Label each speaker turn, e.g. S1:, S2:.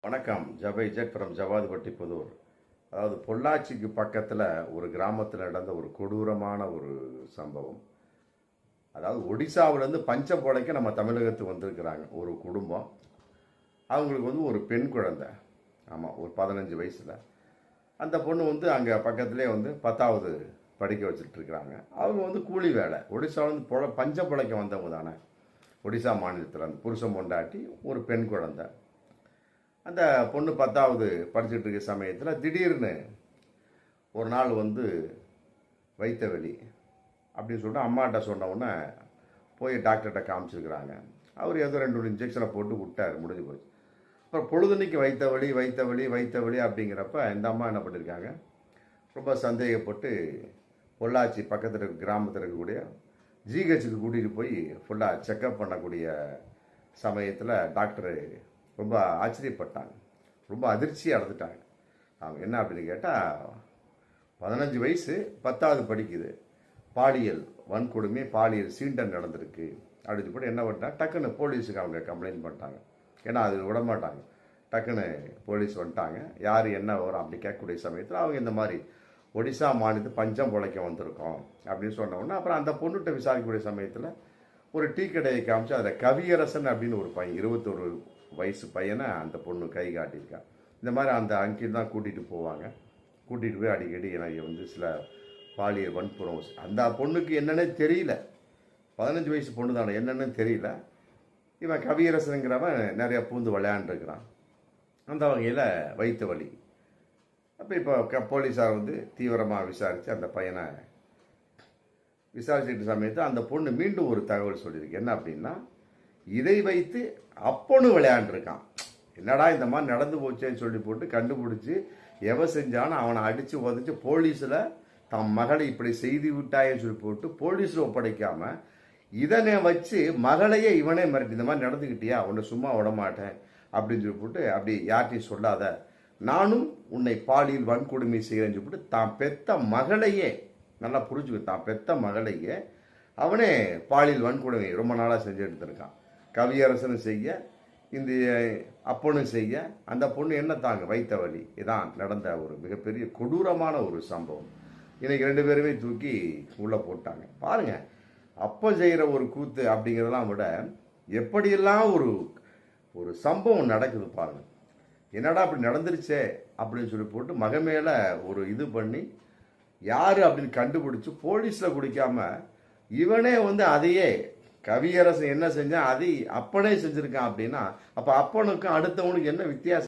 S1: வணக்கம். ஜபை jet from Javadupatti Pudur. அதாவது பொள்ளாச்சிக்கு பக்கத்தில் ஒரு கிராமத்தில் நடந்த ஒரு கொடூரமான ஒரு சம்பவம். அதாவது ஒடிசாவிலேருந்து பஞ்சம் பொழைக்க நம்ம தமிழகத்துக்கு வந்திருக்கிறாங்க ஒரு குடும்பம். அவங்களுக்கு ஒரு பெண் குழந்தை. ஆமாம், ஒரு 15 வயசில் அந்த பொண்ணு அங்கே பக்கத்துலேயே 10வது படிக்க வச்சுட்ருக்குறாங்க. அவங்க கூலி வேலை. ஒடிசாவிலேருந்து பஞ்சம் பொழைக்க வந்தவங்க தானே. ஒடிசா மாநிலத்தில் அந்த புருஷன் பொண்டாட்டி ஒரு பெண் குழந்தை. அந்த பொண்ணு 10வது படிச்சுட்டு இருக்க சமயத்தில் திடீர்னு ஒரு நாள் வயிற்று வலி அப்படின்னு சொல்லிட்டு அம்மாட்ட சொன்ன உடனே போய் டாக்டர்கிட்ட காமிச்சிருக்கிறாங்க. அவர் ஏதோ 2 இன்ஜெக்ஷனை போட்டு விட்டார், முடிஞ்சு போச்சு. அப்புறம் பொழுதுனைக்கு வயிற்று வலி அப்படிங்கிறப்ப இந்த அம்மா என்ன பண்ணியிருக்காங்க, ரொம்ப சந்தேகப்பட்டு பொள்ளாச்சி பக்கத்தில் இருக்க கிராமத்தில் இருக்கக்கூடிய ஜிஹெச்சுக்கு கூட்டிகிட்டு போய் ஃபுல்லாக செக்கப் பண்ணக்கூடிய சமயத்தில் டாக்டரு ரொம்ப ஆச்சரியப்பட்டாங்க, ரொம்ப அதிர்ச்சி அடைஞ்சிட்டாங்க. அவங்க என்ன அப்படின்னு கேட்டால், 15 வயசு 10வது படிக்குது, பாலியல் வன்கொடுமை பாலியல் சீண்டன் நடந்திருக்கு அப்படின்னு போட்டு என்ன பண்ணிட்டாங்க, டக்குன்னு போலீஸுக்கு அவங்க கம்ப்ளைண்ட் பண்ணிட்டாங்க. ஏன்னா அது விடமாட்டாங்க. டக்குன்னு போலீஸ் வந்துட்டாங்க. யார் என்ன வரும் அப்படி கேட்கக்கூடிய சமயத்தில் அவங்க இந்த மாதிரி ஒடிசா மாநிலத்து பஞ்சம் பொழைக்க வந்திருக்கோம் அப்படின்னு சொன்ன உடனே அப்புறம் அந்த பொண்ணுகிட்ட விசாரிக்கக்கூடிய சமயத்தில் ஒரு டீ கடையை காமிச்சு அதில் கவியரசன் அப்படின்னு ஒரு பையன், 21 வயசு பையனை அந்த பொண்ணு கை காட்டியிருக்கா. இந்த மாதிரி அந்த அங்கிள் தான் கூட்டிகிட்டு போவாங்க. கூட்டிகிட்டு போய் அடிக்கடி எனக்கு சில பாலியல் வன்புறம். அந்த பொண்ணுக்கு என்னன்னே தெரியல, 15 வயசு பொண்ணு தானே, என்னன்னு தெரியல. இவன் கவியரசனுங்கிறவன் நிறைய பூந்து விளையாண்டுருக்கிறான். அந்த வகையில் வயிற்று வலி. அப்போ இப்போ போலீஸார் தீவிரமாக விசாரித்து அந்த பையனை விசாரிச்சுட்டு சமயத்தில் அந்த பொண்ணு மீண்டும் ஒரு தகவல் சொல்லியிருக்கு. என்ன அப்படின்னா, இதை வைத்து அப்பொண்ணு விளையாண்டுருக்கான். என்னடா இந்த மாதிரி நடந்து போச்சேன்னு சொல்லி போட்டு கண்டுபிடிச்சி எவன் செஞ்சானோ அவனை அடித்து உதச்சி போலீஸில் தம் மகளை இப்படி செய்து விட்டாயன்னு சொல்லி போட்டு போலீஸில் ஒப்படைக்காம இதனை வச்சு மகளையே இவனே மிரட்டி, இந்த மாதிரி நடந்துக்கிட்டியா, உன்னை சும்மா விடமாட்டேன் அப்படின்னு சொல்லி போட்டு, அப்படி யார்ட்டையும் சொல்லாத, நானும் உன்னை பாலியல் வன்கொடுமை செய்கிறேன்னு சொல்லி போட்டு தான் பெத்த மகளையே, நல்லா புரிஞ்சுக்க, தான் பெத்த மகளையே அவனே பாலியல் வன்கொடுமை ரொம்ப நாளாக செஞ்சு எடுத்திருக்கான். கவியரசனும் செய்ய, இந்த அப்பனும் செய்ய, அந்த பொண்ணு என்ன தாங்க வயிற்று வலி. இதான் நடந்த ஒரு மிகப்பெரிய கொடூரமான ஒரு சம்பவம். இன்னைக்கு 2 பேருமே தூக்கி உள்ளே போட்டாங்க. பாருங்க, அப்போ செய்கிற ஒரு கூத்து அப்படிங்கிறதெல்லாம் விட எப்படியெல்லாம் ஒரு ஒரு சம்பவம் நடக்குது பாருங்க. என்னடா அப்படி நடந்துருச்சே அப்படின்னு சொல்லி போட்டு மக மேலே ஒரு இது பண்ணி யார் அப்படின்னு கண்டுபிடிச்சி போலீஸில் குடிக்காம இவனே அதையே கவியரசன் என்ன செஞ்சான் அதை அப்பனே செஞ்சிருக்கான் அப்படின்னா, அப்போ அப்பனுக்கும் அடுத்தவனுக்கு என்ன வித்தியாசம்?